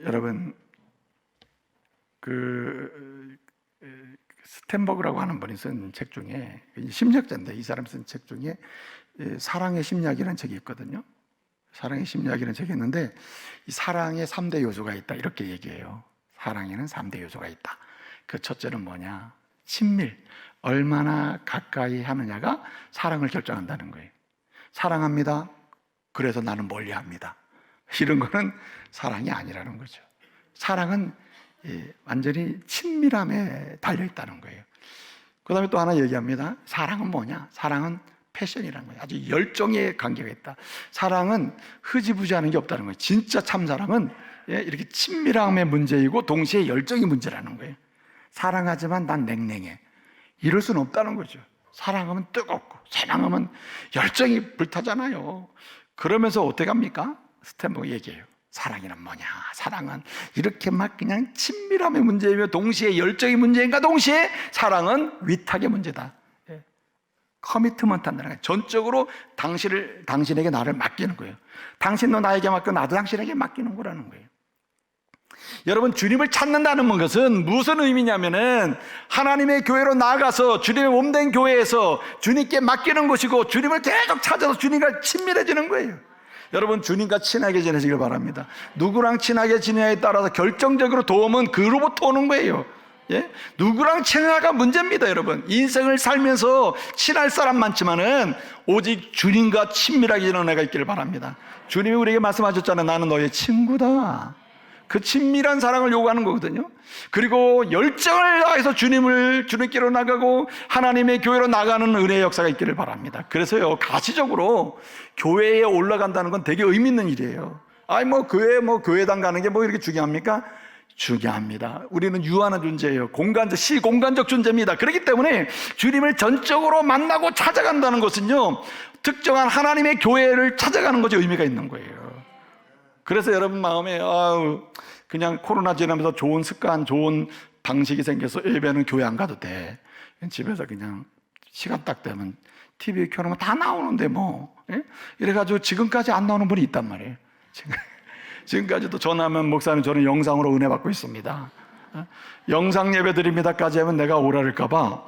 여러분, 그 스탠버그라고 하는 분이 쓴 책 중에, 심리학자인데 이 사람 쓴 책 중에 사랑의 심리학이라는 책이 있거든요. 사랑의 심리학이라는 책이 있는데, 이 사랑에 3대 요소가 있다 이렇게 얘기해요. 사랑에는 3대 요소가 있다. 그 첫째는 뭐냐? 친밀, 얼마나 가까이 하느냐가 사랑을 결정한다는 거예요. 사랑합니다, 그래서 나는 멀리합니다, 이런 거는 사랑이 아니라는 거죠. 사랑은 완전히 친밀함에 달려있다는 거예요. 그 다음에 또 하나 얘기합니다. 사랑은 뭐냐? 사랑은 패션이라는 거예요. 아주 열정의 관계가 있다. 사랑은 흐지부지하는 게 없다는 거예요. 진짜 참사랑은 이렇게 친밀함의 문제이고 동시에 열정이 문제라는 거예요. 사랑하지만 난 냉랭해, 이럴 수는 없다는 거죠. 사랑하면 뜨겁고 사랑하면 열정이 불타잖아요. 그러면서 어떻게 합니까? 스탠버그 얘기해요. 사랑이란 뭐냐? 사랑은 이렇게 막 그냥 친밀함의 문제이며 동시에 열정의 문제인가 동시에 사랑은 위탁의 문제다. 커미트먼트 한다는 거예요. 전적으로 당신에게 나를 맡기는 거예요. 당신도 나에게 맡고 나도 당신에게 맡기는 거라는 거예요. 여러분, 주님을 찾는다는 것은 무슨 의미냐면은 하나님의 교회로 나아가서 주님의 몸된 교회에서 주님께 맡기는 것이고, 주님을 계속 찾아서 주님과 친밀해지는 거예요. 여러분, 주님과 친하게 지내시길 바랍니다. 누구랑 친하게 지내냐에 따라서 결정적으로 도움은 그로부터 오는 거예요. 누구랑 친하가 문제입니다. 여러분, 인생을 살면서 친할 사람 많지만은 오직 주님과 친밀하게 지내는 애가 있기를 바랍니다. 주님이 우리에게 말씀하셨잖아요. 나는 너의 친구다. 그 친밀한 사랑을 요구하는 거거든요. 그리고 열정을 다해서 주님께로 나가고 하나님의 교회로 나가는 은혜의 역사가 있기를 바랍니다. 그래서요, 가시적으로 교회에 올라간다는 건 되게 의미 있는 일이에요. 교회당 가는 게 이렇게 중요합니까? 중요합니다. 우리는 유한한 존재예요. 시공간적 존재입니다. 그렇기 때문에 주님을 전적으로 만나고 찾아간다는 것은요, 특정한 하나님의 교회를 찾아가는 것이 의미가 있는 거예요. 그래서 여러분 마음에 그냥 코로나 지나면서 좋은 습관, 좋은 방식이 생겨서 예배는 교회 안 가도 돼, 집에서 그냥 시간 딱 되면 TV 켜놓으면 다 나오는데 이래가지고 지금까지 안 나오는 분이 있단 말이에요. 지금까지도 전화하면 목사님 저는 영상으로 은혜 받고 있습니다, 영상 예배 드립니다까지 하면 내가 오라를까봐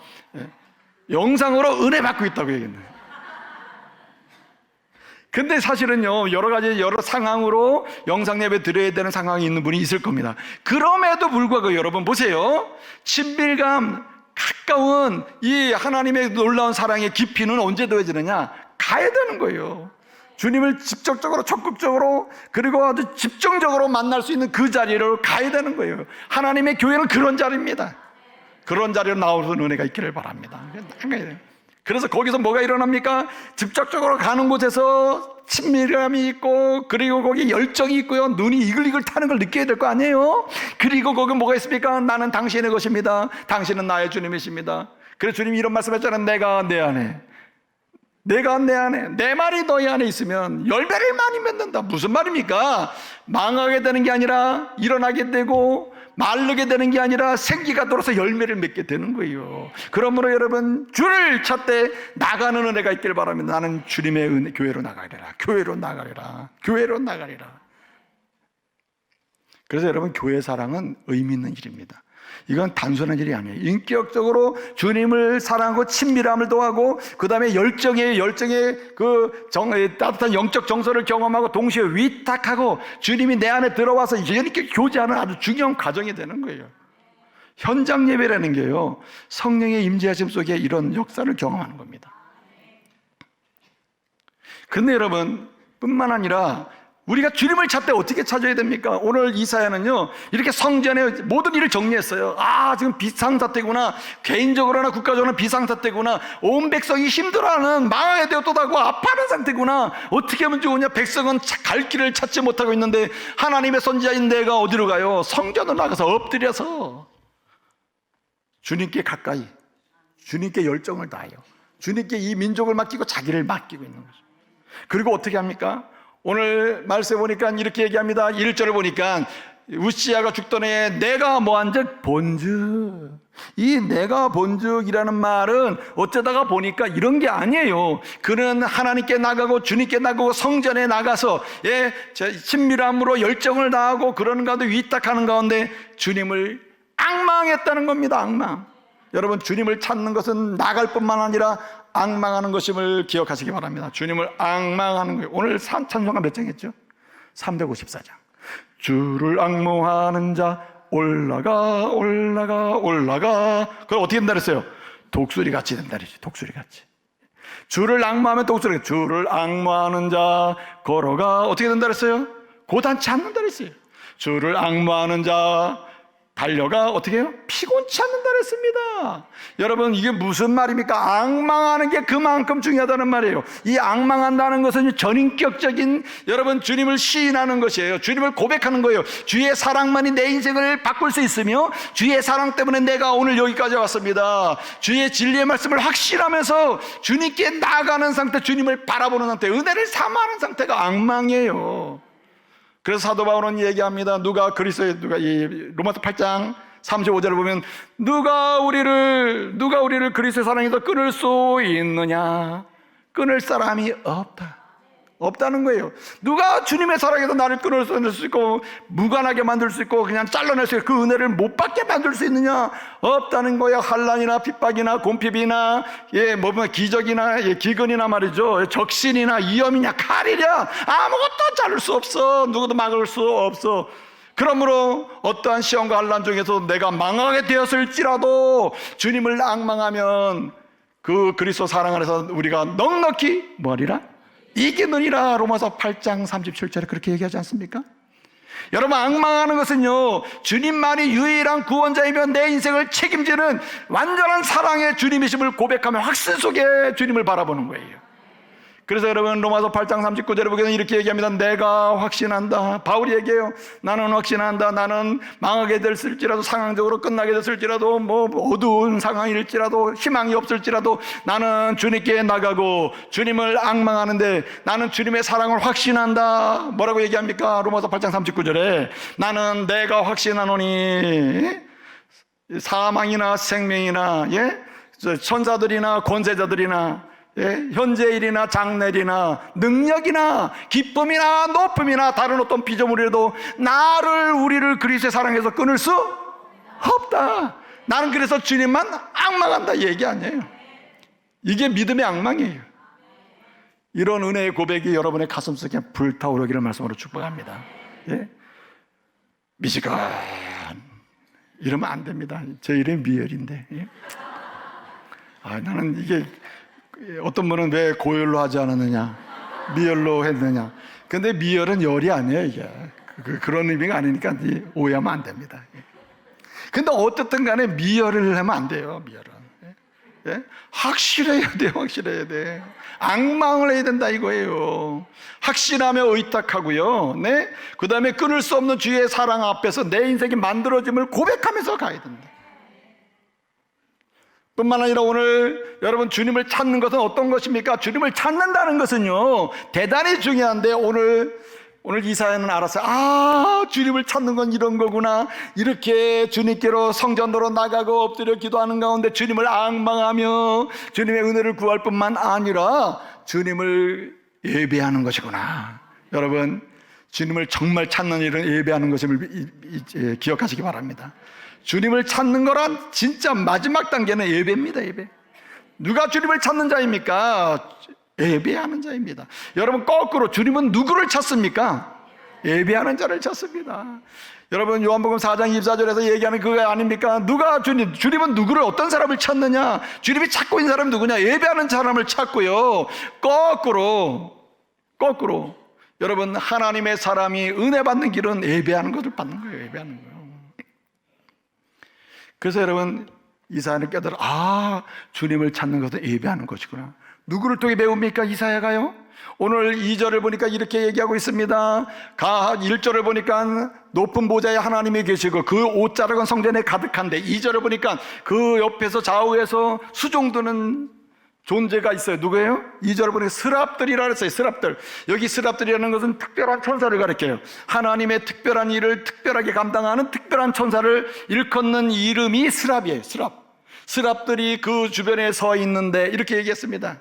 영상으로 은혜 받고 있다고 얘기했네요. 근데 사실은요, 여러 상황으로 영상 예배 드려야 되는 상황이 있는 분이 있을 겁니다. 그럼에도 불구하고 여러분 보세요. 친밀감, 가까운 이 하나님의 놀라운 사랑의 깊이는 언제 더해지느냐? 가야 되는 거예요. 주님을 직접적으로, 적극적으로, 그리고 아주 집중적으로 만날 수 있는 그 자리로 가야 되는 거예요. 하나님의 교회는 그런 자리입니다. 그런 자리로 나오는 은혜가 있기를 바랍니다. 그래서 거기서 뭐가 일어납니까? 직접적으로 가는 곳에서 친밀감이 있고, 그리고 거기 열정이 있고요, 눈이 이글이글 타는 걸 느껴야 될 거 아니에요? 그리고 거기 뭐가 있습니까? 나는 당신의 것입니다. 당신은 나의 주님이십니다. 그래서 주님이 이런 말씀했잖아요. 내가 내 안에, 내 말이 너희 안에 있으면 열매를 많이 맺는다. 무슨 말입니까? 망하게 되는 게 아니라 일어나게 되고, 마르게 되는 게 아니라 생기가 돌아서 열매를 맺게 되는 거예요. 그러므로 여러분, 주를 찾되 나가는 은혜가 있길 바랍니다. 나는 주님의 교회로 나가리라. 교회로 나가리라. 그래서 여러분, 교회 사랑은 의미 있는 일입니다. 이건 단순한 일이 아니에요. 인격적으로 주님을 사랑하고 친밀함을 더하고, 그 다음에 열정의 따뜻한 영적 정서를 경험하고, 동시에 위탁하고 주님이 내 안에 들어와서 이렇게 교제하는 아주 중요한 과정이 되는 거예요. 현장 예배라는 게요, 성령의 임재하심 속에 이런 역사를 경험하는 겁니다. 그런데 여러분, 뿐만 아니라 우리가 주님을 찾되 어떻게 찾아야 됩니까? 오늘 이 사연은요, 이렇게 성전의 모든 일을 정리했어요. 지금 비상사태구나, 개인적으로나 국가적으로나 비상사태구나, 온 백성이 힘들어하는, 망하게 되었다고 아파하는 상태구나, 어떻게 하면 좋으냐, 백성은 갈 길을 찾지 못하고 있는데 하나님의 선지자인 내가 어디로 가요? 성전으로 나가서 엎드려서 주님께 가까이, 주님께 열정을 다해요. 주님께 이 민족을 맡기고 자기를 맡기고 있는 거죠. 그리고 어떻게 합니까? 오늘 말씀에 보니까 이렇게 얘기합니다. 1절을 보니까 우시야가 죽던 해에 내가 뭐한즉 본즉. 이 내가 본즉이라는 말은 어쩌다가 보니까 이런 게 아니에요. 그는 하나님께 나가고 주님께 나가고 성전에 나가서 친밀함으로 열정을 다하고 그러는 가운데 위탁하는 가운데 주님을 앙망했다는 겁니다. 앙망. 여러분, 주님을 찾는 것은 나갈 뿐만 아니라 앙망하는 것임을 기억하시기 바랍니다. 주님을 앙망하는 거예요. 오늘 찬송가 몇 장 했죠? 354장. 주를 앙모하는 자 올라가 올라가 올라가. 그걸 어떻게 된다 그랬어요? 독수리 같이 된다 그랬지. 독수리 같이. 주를 앙모하면 독수리. 주를 앙모하는 자 걸어가 어떻게 된다 그랬어요? 고단치 않는다 그랬어요. 주를 앙모하는 자 달려가 어떻게 해요? 피곤치 않는다 그랬습니다. 여러분, 이게 무슨 말입니까? 앙망하는 게 그만큼 중요하다는 말이에요. 이 앙망한다는 것은 전인격적인, 여러분, 주님을 시인하는 것이에요. 주님을 고백하는 거예요. 주의 사랑만이 내 인생을 바꿀 수 있으며 주의 사랑 때문에 내가 오늘 여기까지 왔습니다. 주의 진리의 말씀을 확신하면서 주님께 나아가는 상태, 주님을 바라보는 상태, 은혜를 사모하는 상태가 앙망이에요. 그래서 사도 바울은 얘기합니다. 누가 이 로마서 8장 35절을 보면 누가 우리를 그리스도의 사랑에서 끊을 수 있느냐? 끊을 사람이 없다는 거예요. 누가 주님의 사랑에서 나를 끊을 수 있고 무관하게 만들 수 있고 그냥 잘라낼 수 있고 그 은혜를 못 받게 만들 수 있느냐? 없다는 거예요. 환난이나 핍박이나 곰핍이나 기적이나 기근이나 말이죠. 적신이나 위험이냐 칼이냐 아무것도 자를 수 없어. 누구도 막을 수 없어. 그러므로 어떠한 시험과 환난 중에서 내가 망하게 되었을지라도 주님을 앙망하면 그 그리스도 사랑 안에서 우리가 넉넉히 뭐하리라? 이기느니라. 로마서 8장 37절에 그렇게 얘기하지 않습니까? 여러분, 앙망하는 것은요, 주님만이 유일한 구원자이며 내 인생을 책임지는 완전한 사랑의 주님이심을 고백하며 확신 속에 주님을 바라보는 거예요. 그래서 여러분, 로마서 8장 39절에 보면 이렇게 얘기합니다. 내가 확신한다. 바울이 얘기해요. 나는 확신한다. 나는 망하게 됐을지라도, 상황적으로 끝나게 됐을지라도, 어두운 상황일지라도, 희망이 없을지라도 나는 주님께 나가고 주님을 앙망하는데 나는 주님의 사랑을 확신한다. 뭐라고 얘기합니까? 로마서 8장 39절에 나는 내가 확신하노니 사망이나 생명이나 천사들이나 권세자들이나 현재일이나 장래일이나 능력이나 기쁨이나 높음이나 다른 어떤 피조물이라도 우리를 그리스도의 사랑에서 끊을 수 없다. 나는 그래서 주님만 앙망한다 이 얘기 아니에요. 이게 믿음의 앙망이에요. 이런 은혜의 고백이 여러분의 가슴속에 불타오르기를 말씀으로 축복합니다. 미지근 이러면 안 됩니다. 제 이름이 미열인데. 나는 이게 어떤 분은 왜 고열로 하지 않았느냐, 미열로 했느냐. 근데 미열은 열이 아니에요. 이게 그런 의미가 아니니까 오해하면 안 됩니다. 근데 어쨌든 간에 미열을 하면 안 돼요. 미열은 확실해야 돼요. 확실해야 돼. 앙망을 해야 된다 이거예요. 확신하며 의탁하고요. 그 다음에 끊을 수 없는 주의 사랑 앞에서 내 인생이 만들어짐을 고백하면서 가야 된다. 뿐만 아니라 오늘 여러분, 주님을 찾는 것은 어떤 것입니까? 주님을 찾는다는 것은요 대단히 중요한데 오늘 이사야는 알았어요. 주님을 찾는 건 이런 거구나. 이렇게 주님께로 성전으로 나가고 엎드려 기도하는 가운데 주님을 앙망하며 주님의 은혜를 구할 뿐만 아니라 주님을 예배하는 것이구나. 여러분, 주님을 정말 찾는 일은 예배하는 것임을 기억하시기 바랍니다. 주님을 찾는 거란 진짜 마지막 단계는 예배입니다. 예배. 누가 주님을 찾는 자입니까? 예배하는 자입니다. 여러분, 거꾸로 주님은 누구를 찾습니까? 예배하는 자를 찾습니다. 여러분, 요한복음 4장 24절에서 얘기하는 그거 아닙니까? 주님은 누구를, 어떤 사람을 찾느냐? 주님이 찾고 있는 사람이 누구냐? 예배하는 사람을 찾고요. 거꾸로 여러분, 하나님의 사람이 은혜 받는 길은 예배하는 것을 받는 거예요. 예배하는 거예요. 그래서 여러분, 이사야는 깨달아, 주님을 찾는 것은 예배하는 것이구나. 누구를 통해 배웁니까? 이사야가요. 오늘 2절을 보니까 이렇게 얘기하고 있습니다. 1절을 보니까 높은 보좌에 하나님이 계시고 그 옷자락은 성전에 가득한데, 2절을 보니까 그 옆에서 좌우에서 수종드는 존재가 있어요. 누구예요? 2절 보니까 스랍들이라 그랬어요. 스랍들. 여기 스랍들이라는 것은 특별한 천사를 가리켜요. 하나님의 특별한 일을 특별하게 감당하는 특별한 천사를 일컫는 이름이 스랍이에요. 스랍. 스랍들이 그 주변에 서 있는데 이렇게 얘기했습니다.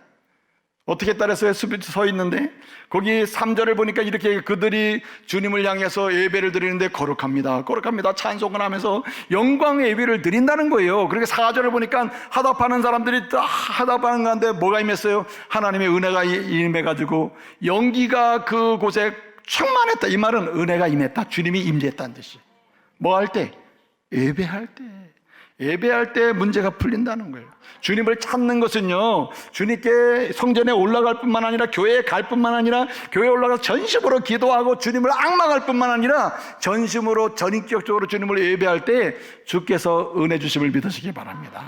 어떻게 따라서 서 있는데 거기 3절을 보니까 이렇게 그들이 주님을 향해서 예배를 드리는데 거룩합니다. 거룩합니다. 찬송을 하면서 영광의 예배를 드린다는 거예요. 그러니까 4절을 보니까 화답하는 사람들이 다 화답하는 가운데 뭐가 임했어요? 하나님의 은혜가 임해가지고 연기가 그곳에 충만했다. 이 말은 은혜가 임했다. 주님이 임재했다는 뜻이에요. 뭐 할 때? 예배할 때. 예배할 때 문제가 풀린다는 거예요. 주님을 찾는 것은요, 주님께 성전에 올라갈 뿐만 아니라 교회에 갈 뿐만 아니라 교회에 올라가서 전심으로 기도하고 주님을 앙망할 뿐만 아니라 전심으로 전인격적으로 주님을 예배할 때 주께서 은혜 주심을 믿으시기 바랍니다.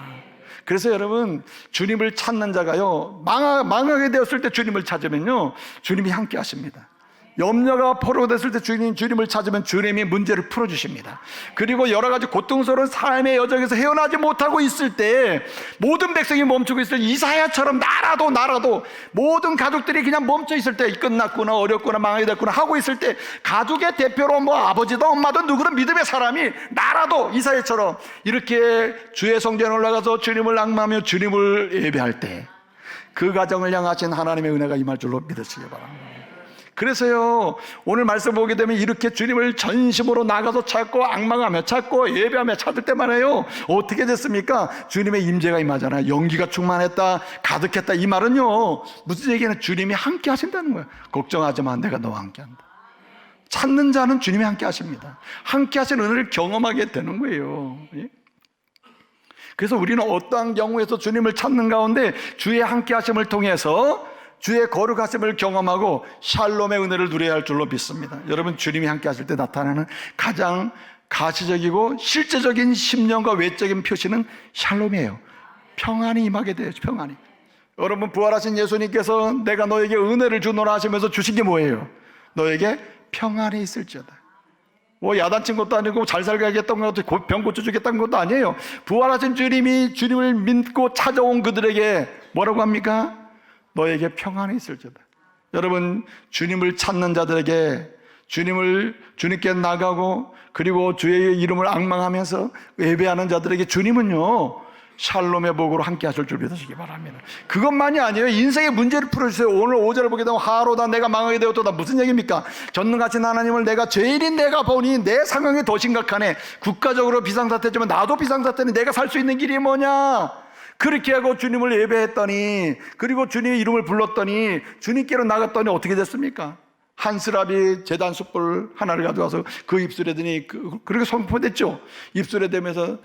그래서 여러분, 주님을 찾는 자가요, 망하게 되었을 때 주님을 찾으면요, 주님이 함께 하십니다. 염려가 포로됐을 때 주님을 찾으면 주님이 문제를 풀어주십니다. 그리고 여러 가지 고통스러운 삶의 여정에서 헤어나지 못하고 있을 때 모든 백성이 멈추고 있을 때 이사야처럼 나라도 모든 가족들이 그냥 멈춰 있을 때 끝났구나, 어렵구나, 망하게 됐구나 하고 있을 때 가족의 대표로 뭐 아버지든 엄마든 누구든 믿음의 사람이 나라도 이사야처럼 이렇게 주의 성전에 올라가서 주님을 앙망하며 주님을 예배할 때 그 가정을 향하신 하나님의 은혜가 임할 줄로 믿으시기 바랍니다. 그래서요, 오늘 말씀 보게 되면 이렇게 주님을 전심으로 나가서 찾고 앙망하며 찾고 예배하며 찾을 때만 해요, 어떻게 됐습니까? 주님의 임재가 임하잖아요. 연기가 충만했다, 가득했다. 이 말은요, 무슨 얘기냐? 주님이 함께 하신다는 거예요. 걱정하지 마, 내가 너와 함께 한다. 찾는 자는 주님이 함께 하십니다. 함께 하신 은혜를 경험하게 되는 거예요. 그래서 우리는 어떠한 경우에서 주님을 찾는 가운데 주의 함께 하심을 통해서 주의 거룩하심을 경험하고 샬롬의 은혜를 누려야 할 줄로 믿습니다. 여러분, 주님이 함께 하실 때 나타나는 가장 가시적이고 실제적인 심령과 외적인 표시는 샬롬이에요. 평안이 임하게 돼요. 평안이. 여러분, 부활하신 예수님께서 내가 너에게 은혜를 주노라 하시면서 주신 게 뭐예요? 너에게 평안이 있을지어다. 뭐 야단친 것도 아니고 잘 살게 하겠다는 것도 병 고쳐주겠다는 것도 아니에요. 부활하신 주님이 주님을 믿고 찾아온 그들에게 뭐라고 합니까? 너에게 평안이 있을지어다. 여러분, 주님을 찾는 자들에게 주님께 나가고 그리고 주의 이름을 앙망하면서 예배하는 자들에게 주님은요, 샬롬의 복으로 함께 하실 줄 믿으시기 바랍니다. 그것만이 아니에요. 인생의 문제를 풀어주세요. 오늘 5절을 보게 되면 하로다 내가 망하게 되었도다. 무슨 얘기입니까? 전능하신 하나님을 내가 죄인인 내가 보니 내 상황이 더 심각하네. 국가적으로 비상사태지만 나도 비상사태는 내가 살 수 있는 길이 뭐냐? 그렇게 하고 주님을 예배했더니, 그리고 주님의 이름을 불렀더니, 주님께로 나갔더니 어떻게 됐습니까? 한 스랍이 제단 숯불 하나를 가져와서 그 입술에 대니 그렇게 선포됐죠. 입술에 대면서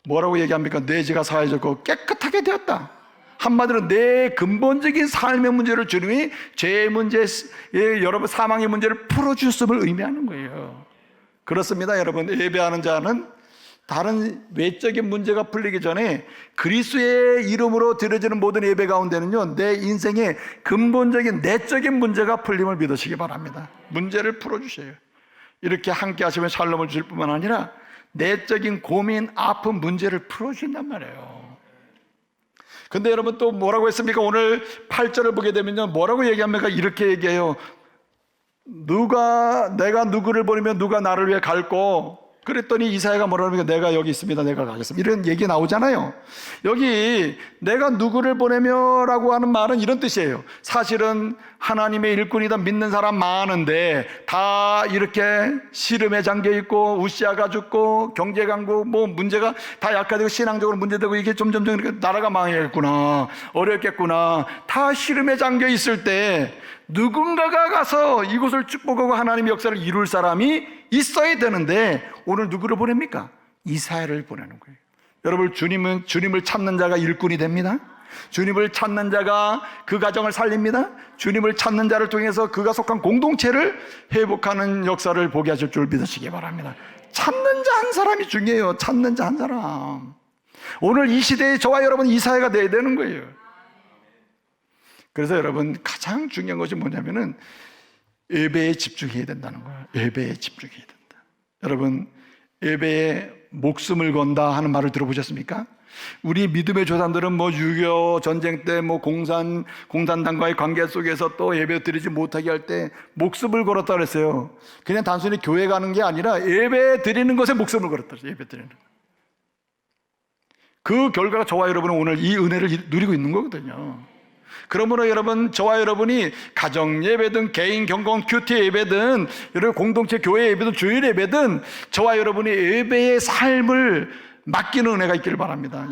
뭐라고 얘기합니까? 내 죄가 사해졌고 깨끗하게 되었다. 한마디로 내 근본적인 삶의 문제를 주님이 죄의 문제, 여러분 사망의 문제를 풀어주셨음을 의미하는 거예요. 그렇습니다. 여러분, 예배하는 자는 다른 외적인 문제가 풀리기 전에 그리스도의 이름으로 드려지는 모든 예배 가운데는요, 내 인생의 근본적인 내적인 문제가 풀림을 믿으시기 바랍니다. 문제를 풀어주셔요. 이렇게 함께 하시면 샬롬을 주실 뿐만 아니라 내적인 고민, 아픈 문제를 풀어주신단 말이에요. 근데 여러분 또 뭐라고 했습니까? 오늘 8절을 보게 되면요, 뭐라고 얘기합니까? 이렇게 얘기해요. 내가 누구를 보내면 누가 나를 위해 갈고, 그랬더니 이사야가 뭐라고 합니까? 내가 여기 있습니다. 내가 가겠습니다. 이런 얘기 나오잖아요. 여기 내가 누구를 보내며 라고 하는 말은 이런 뜻이에요. 사실은 하나님의 일꾼이다 믿는 사람 많은데 다 이렇게 시름에 잠겨있고 우시아가 죽고 경제 강국 뭐 문제가 다 약화되고 신앙적으로 문제되고 이게 점점 이렇게 나라가 망하겠구나, 어렵겠구나, 다 시름에 잠겨있을 때 누군가가 가서 이곳을 축복하고 하나님의 역사를 이룰 사람이 있어야 되는데 오늘 누구를 보냅니까? 이사야를 보내는 거예요. 여러분, 주님을 찾는 자가 일꾼이 됩니다. 주님을 찾는 자가 그 가정을 살립니다. 주님을 찾는 자를 통해서 그가 속한 공동체를 회복하는 역사를 보게 하실 줄 믿으시기 바랍니다. 찾는 자 한 사람이 중요해요. 찾는 자 한 사람. 오늘 이 시대에 저와 여러분 이사야가 돼야 되는 거예요. 그래서 여러분, 가장 중요한 것이 뭐냐면은 예배에 집중해야 된다는 거예요. 예배에 집중해야 된다. 여러분, 예배에 목숨을 건다 하는 말을 들어보셨습니까? 우리 믿음의 조상들은 뭐 6.25 전쟁 때 뭐 공산당과의 관계 속에서 또 예배 드리지 못하게 할 때 목숨을 걸었다 그랬어요. 그냥 단순히 교회 가는 게 아니라 예배 드리는 것에 목숨을 걸었다 그랬어요. 예배 드리는 것. 그 결과가 저와 여러분은 오늘 이 은혜를 누리고 있는 거거든요. 그러므로 여러분, 저와 여러분이 가정 예배든 개인 경건 큐티 예배든 여러분 공동체 교회 예배든 주일 예배든 저와 여러분이 예배의 삶을 맡기는 은혜가 있기를 바랍니다.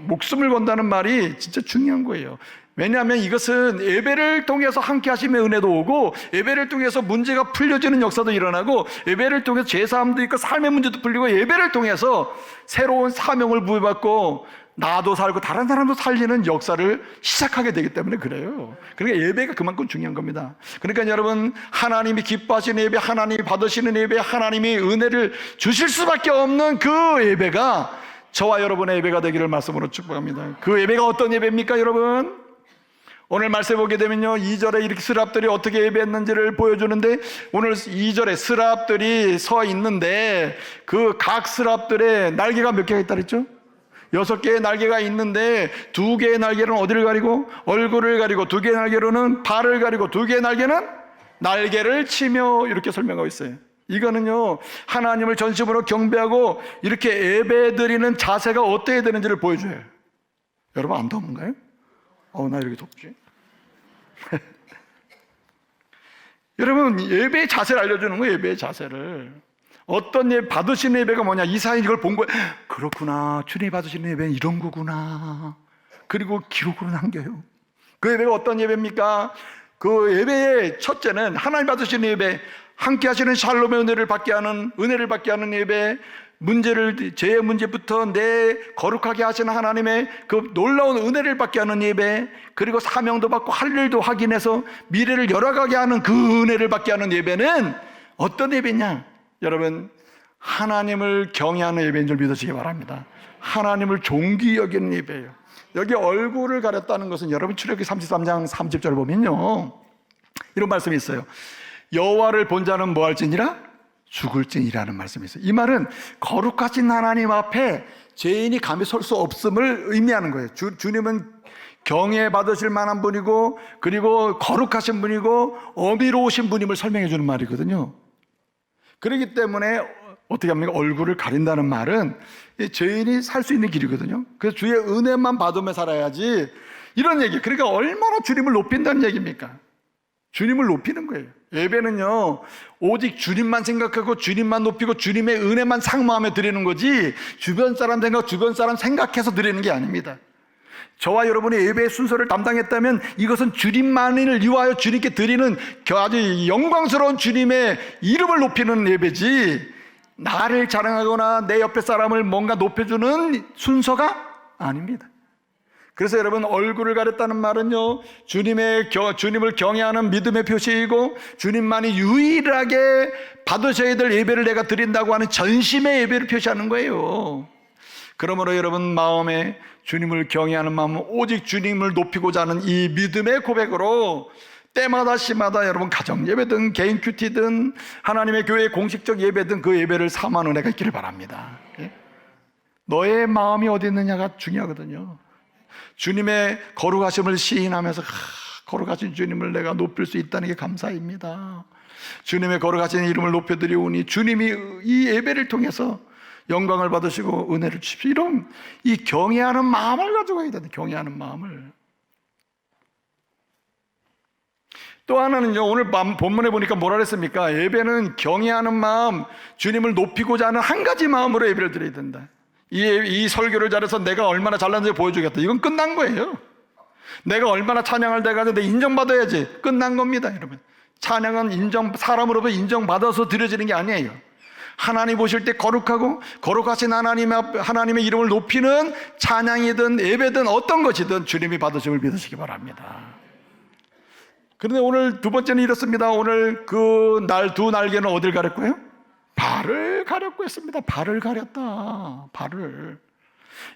목숨을 건다는 말이 진짜 중요한 거예요. 왜냐하면 이것은 예배를 통해서 함께 하심의 은혜도 오고, 예배를 통해서 문제가 풀려지는 역사도 일어나고, 예배를 통해서 죄사함도 있고 삶의 문제도 풀리고, 예배를 통해서 새로운 사명을 부여받고 나도 살고 다른 사람도 살리는 역사를 시작하게 되기 때문에 그래요. 그러니까 예배가 그만큼 중요한 겁니다. 그러니까 여러분, 하나님이 기뻐하시는 예배, 하나님이 받으시는 예배, 하나님이 은혜를 주실 수밖에 없는 그 예배가 저와 여러분의 예배가 되기를 말씀으로 축복합니다. 그 예배가 어떤 예배입니까, 여러분? 오늘 말씀 보게 되면요, 2절에 이렇게 스랍들이 어떻게 예배했는지를 보여주는데, 오늘 2절에 스랍들이 서 있는데 그 각 스랍들의 날개가 몇 개가 있다 그랬죠? 6개의 날개가 있는데 2개의 날개는 어디를 가리고? 얼굴을 가리고, 2개의 날개로는 발을 가리고, 2개의 날개는 날개를 치며, 이렇게 설명하고 있어요. 이거는요, 하나님을 전심으로 경배하고 이렇게 예배드리는 자세가 어떻게 되는지를 보여줘요. 여러분, 안 더운가요? 나 이렇게 덥지? 여러분, 예배의 자세를 알려주는 거예요. 예배의 자세를. 어떤 예배, 받으시는 예배가 뭐냐, 이사인 이걸 본 거예요. 그렇구나, 주님이 받으시는 예배는 이런 거구나. 그리고 기록으로 남겨요. 그 예배가 어떤 예배입니까? 그 예배의 첫째는 하나님 받으시는 예배, 함께 하시는 샬롬의 은혜를 받게 하는 예배, 죄의 문제부터 내 거룩하게 하시는 하나님의 그 놀라운 은혜를 받게 하는 예배, 그리고 사명도 받고 할 일도 확인해서 미래를 열어가게 하는 그 은혜를 받게 하는 예배는 어떤 예배냐? 여러분, 하나님을 경외하는 예배인 줄 믿으시기 바랍니다. 하나님을 존귀 여기는 예배예요. 여기 얼굴을 가렸다는 것은 여러분 출애굽기 33장 30절 보면요, 이런 말씀이 있어요. 여호와를 본 자는 뭐 할지니라? 죽을지니라는 말씀이 있어요. 이 말은 거룩하신 하나님 앞에 죄인이 감히 설 수 없음을 의미하는 거예요. 주님은 경외 받으실 만한 분이고, 그리고 거룩하신 분이고 어미로우신 분임을 설명해 주는 말이거든요. 그렇기 때문에 어떻게 합니까? 얼굴을 가린다는 말은 죄인이 살 수 있는 길이거든요. 그래서 주의 은혜만 받으며 살아야지, 이런 얘기. 그러니까 얼마나 주님을 높인다는 얘기입니까? 주님을 높이는 거예요. 예배는요, 오직 주님만 생각하고 주님만 높이고 주님의 은혜만 상모하며 드리는 거지, 주변 사람 생각해서 드리는 게 아닙니다. 저와 여러분이 예배의 순서를 담당했다면 이것은 주님만을 위하여 주님께 드리는 아주 영광스러운 주님의 이름을 높이는 예배지, 나를 자랑하거나 내 옆에 사람을 뭔가 높여주는 순서가 아닙니다. 그래서 여러분, 얼굴을 가렸다는 말은요, 주님을 경외하는 믿음의 표시이고, 주님만이 유일하게 받으셔야 될 예배를 내가 드린다고 하는 전심의 예배를 표시하는 거예요. 그러므로 여러분, 마음에 주님을 경외하는 마음은 오직 주님을 높이고자 하는 이 믿음의 고백으로 때마다 시마다 여러분, 가정 예배든 개인 큐티든 하나님의 교회의 공식적 예배든 그 예배를 삼하는 은혜가 있기를 바랍니다. 너의 마음이 어디 있느냐가 중요하거든요. 주님의 거룩하심을 시인하면서 거룩하신 주님을 내가 높일 수 있다는 게 감사입니다. 주님의 거룩하신 이름을 높여드리오니 주님이 이 예배를 통해서 영광을 받으시고 은혜를 주십시오. 이런 이 경외하는 마음을 가지고 해야 된다. 경외하는 마음을. 또 하나는요, 오늘 본문에 보니까 뭐라 그랬습니까? 예배는 경외하는 마음, 주님을 높이고자 하는 한 가지 마음으로 예배를 드려야 된다. 이 설교를 잘해서 내가 얼마나 잘났는지 보여주겠다. 이건 끝난 거예요. 내가 얼마나 찬양을 돼가지고 인정받아야지. 끝난 겁니다, 여러분. 찬양은 사람으로부터 인정받아서 드려지는 게 아니에요. 하나님 보실 때 거룩하고 거룩하신 하나님의 이름을 높이는 찬양이든 예배든 어떤 것이든 주님이 받으심을 믿으시기 바랍니다. 그런데 오늘 두 번째는 이렇습니다. 오늘 그 두 날개는 어딜 가렸고요? 발을 가렸고 했습니다. 발을 가렸다. 발을.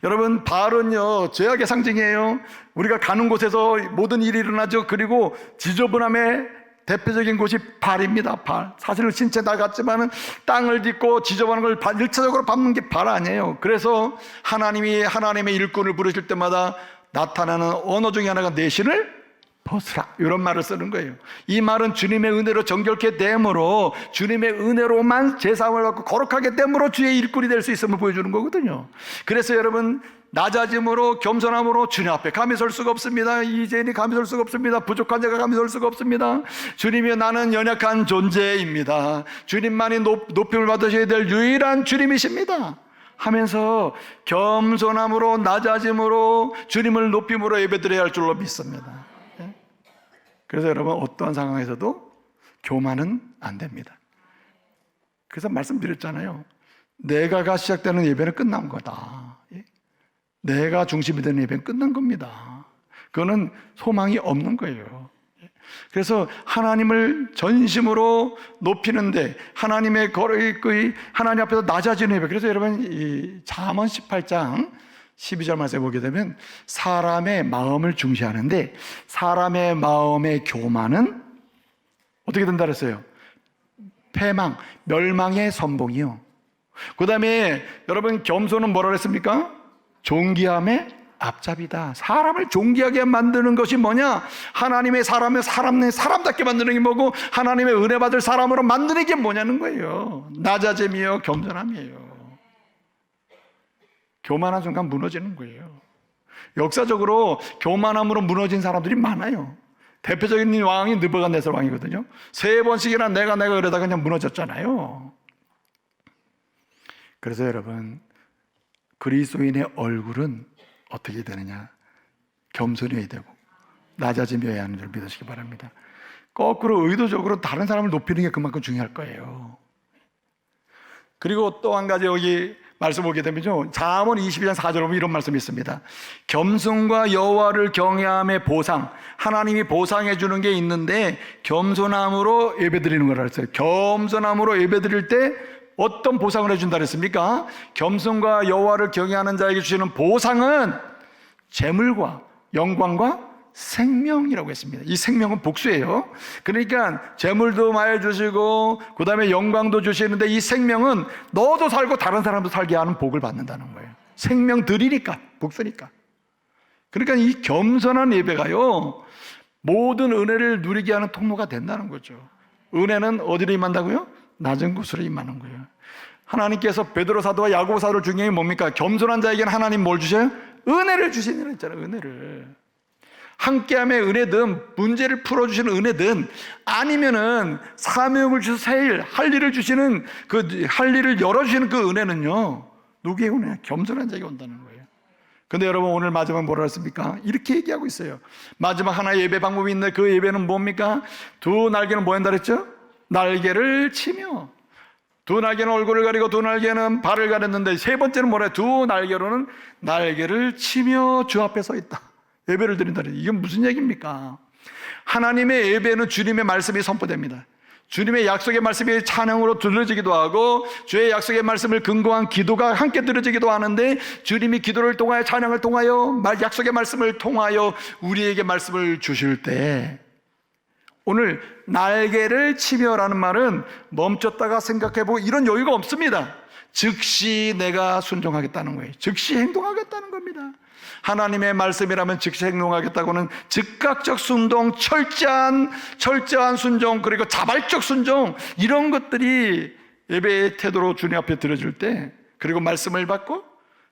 여러분, 발은요, 죄악의 상징이에요. 우리가 가는 곳에서 모든 일이 일어나죠. 그리고 지저분함에 대표적인 곳이 발입니다. 발. 사실은 신체 다 같지만은 땅을 딛고 지저분한 걸 1차적으로 밟는 게 발 아니에요. 그래서 하나님이 하나님의 일꾼을 부르실 때마다 나타나는 언어 중에 하나가 내 신을 벗으라, 이런 말을 쓰는 거예요. 이 말은 주님의 은혜로 정결케 됨으로, 주님의 은혜로만 제사함을 받고 거룩하게 됨으로 주의 일꾼이 될 수 있음을 보여주는 거거든요. 그래서 여러분, 낮아짐으로 겸손함으로 주님 앞에 감히 설 수가 없습니다. 이제인이 감히 설 수가 없습니다. 부족한 자가 감히 설 수가 없습니다. 주님이 나는 연약한 존재입니다. 주님만이 높임을 받으셔야 될 유일한 주님이십니다 하면서 겸손함으로 낮아짐으로 주님을 높임으로 예배드려야 할 줄로 믿습니다. 그래서 여러분, 어떠한 상황에서도 교만은 안 됩니다. 그래서 말씀드렸잖아요. 내가가 시작되는 예배는 끝난 거다. 내가 중심이 되는 예배는 끝난 겁니다. 그거는 소망이 없는 거예요. 그래서 하나님을 전심으로 높이는데, 하나님의 거룩의 하나님 앞에서 낮아지는 예배. 그래서 여러분, 이 잠언 18장 12절 말씀에 보게 되면 사람의 마음을 중시하는데, 사람의 마음의 교만은 어떻게 된다 그랬어요? 패망, 멸망의 선봉이요. 그 다음에 여러분, 겸손은 뭐라 그랬습니까? 존귀함의 앞잡이다. 사람을 존귀하게 만드는 것이 뭐냐? 하나님의 사람답게 만드는 게 뭐고, 하나님의 은혜 받을 사람으로 만드는 게 뭐냐는 거예요. 낮아짐이요, 겸손함이에요. 교만한 순간 무너지는 거예요. 역사적으로 교만함으로 무너진 사람들이 많아요. 대표적인 왕이 느부갓네살 왕이거든요. 3번씩이나 내가 그러다가 그냥 무너졌잖아요. 그래서 여러분, 그리스도인의 얼굴은 어떻게 되느냐? 겸손해야 되고 낮아지며야 하는 줄 믿으시기 바랍니다. 거꾸로 의도적으로 다른 사람을 높이는 게 그만큼 중요할 거예요. 그리고 또 한 가지 여기 말씀 보게 되면요, 잠언 22장 4절에 보면 이런 말씀이 있습니다. 겸손과 여호와를 경외함의 보상, 하나님이 보상해 주는 게 있는데 겸손함으로 예배드리는 거라 했어요. 겸손함으로 예배드릴 때 어떤 보상을 해준다 그랬습니까? 겸손과 여호와를 경외하는 자에게 주시는 보상은 재물과 영광과 생명이라고 했습니다. 이 생명은 복수예요. 그러니까 재물도 많이 주시고 그 다음에 영광도 주시는데, 이 생명은 너도 살고 다른 사람도 살게 하는 복을 받는다는 거예요. 생명 드리니까, 복수니까. 그러니까 이 겸손한 예배가요, 모든 은혜를 누리게 하는 통로가 된다는 거죠. 은혜는 어디로 임한다고요? 낮은 곳으로 임하는 거예요. 하나님께서 베드로 사도와 야고보 사도를 중요히 뭡니까? 겸손한 자에게는 하나님 뭘 주셔요? 은혜를 주시는 했잖아요. 은혜를. 함께함의 은혜든 문제를 풀어주시는 은혜든 아니면은 사명을 주셔서 할 일을 주시는 할 일을 열어주시는 그 은혜는요, 누구의 은혜야? 겸손한 자에게 온다는 거예요. 근데 여러분, 오늘 마지막 뭐라 했습니까? 이렇게 얘기하고 있어요. 마지막 하나의 예배 방법이 있는데, 그 예배는 뭡니까? 두 날개는 뭐 한다 그랬죠? 날개를 치며. 두 날개는 얼굴을 가리고 두 날개는 발을 가렸는데, 세 번째는 뭐래? 두 날개로는 날개를 치며 주 앞에 서 있다. 예배를 드린다. 이게 무슨 얘기입니까? 하나님의 예배는 주님의 말씀이 선포됩니다. 주님의 약속의 말씀이 찬양으로 들려지기도 하고, 주의 약속의 말씀을 근거한 기도가 함께 들려지기도 하는데, 주님이 기도를 통하여, 찬양을 통하여, 약속의 말씀을 통하여 우리에게 말씀을 주실 때, 오늘 날개를 치며라는 말은 멈췄다가 생각해보고 이런 여유가 없습니다. 즉시 내가 순종하겠다는 거예요. 즉시 행동하겠다는 겁니다. 하나님의 말씀이라면 즉시 행동하겠다고는 즉각적 순종, 철저한 순종, 그리고 자발적 순종, 이런 것들이 예배의 태도로 주님 앞에 드려질 때, 그리고 말씀을 받고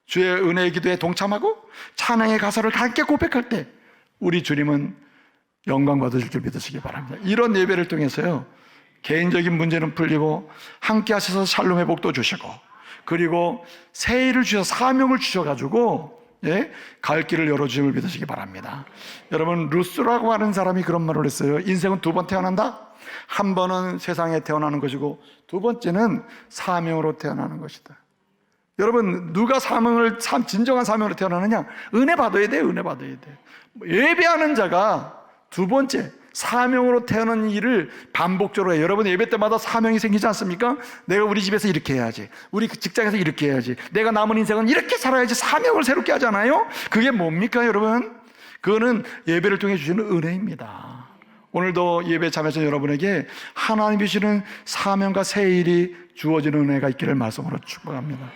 주의 은혜의 기도에 동참하고 찬양의 가사를 함께 고백할 때, 우리 주님은 영광 받으실 줄 믿으시기 바랍니다. 이런 예배를 통해서요, 개인적인 문제는 풀리고 함께 하셔서 샬롬의 복도 주시고, 그리고 새 일을 주셔서 사명을 주셔가지고 갈 길을 열어주심을 믿으시기 바랍니다. 여러분, 루스라고 하는 사람이 그런 말을 했어요. 인생은 두 번 태어난다. 한 번은 세상에 태어나는 것이고, 두 번째는 사명으로 태어나는 것이다. 여러분, 누가 진정한 사명으로 태어나느냐? 은혜 받아야 돼요. 은혜 받아야 돼. 예배하는 자가 두 번째 사명으로 태어난 일을 반복적으로 해요. 여러분, 예배 때마다 사명이 생기지 않습니까? 내가 우리 집에서 이렇게 해야지, 우리 직장에서 이렇게 해야지, 내가 남은 인생은 이렇게 살아야지, 사명을 새롭게 하잖아요. 그게 뭡니까 여러분? 그거는 예배를 통해 주시는 은혜입니다. 오늘도 예배 참여자 여러분에게 하나님이 주시는 사명과 새 일이 주어지는 은혜가 있기를 말씀으로 축복합니다.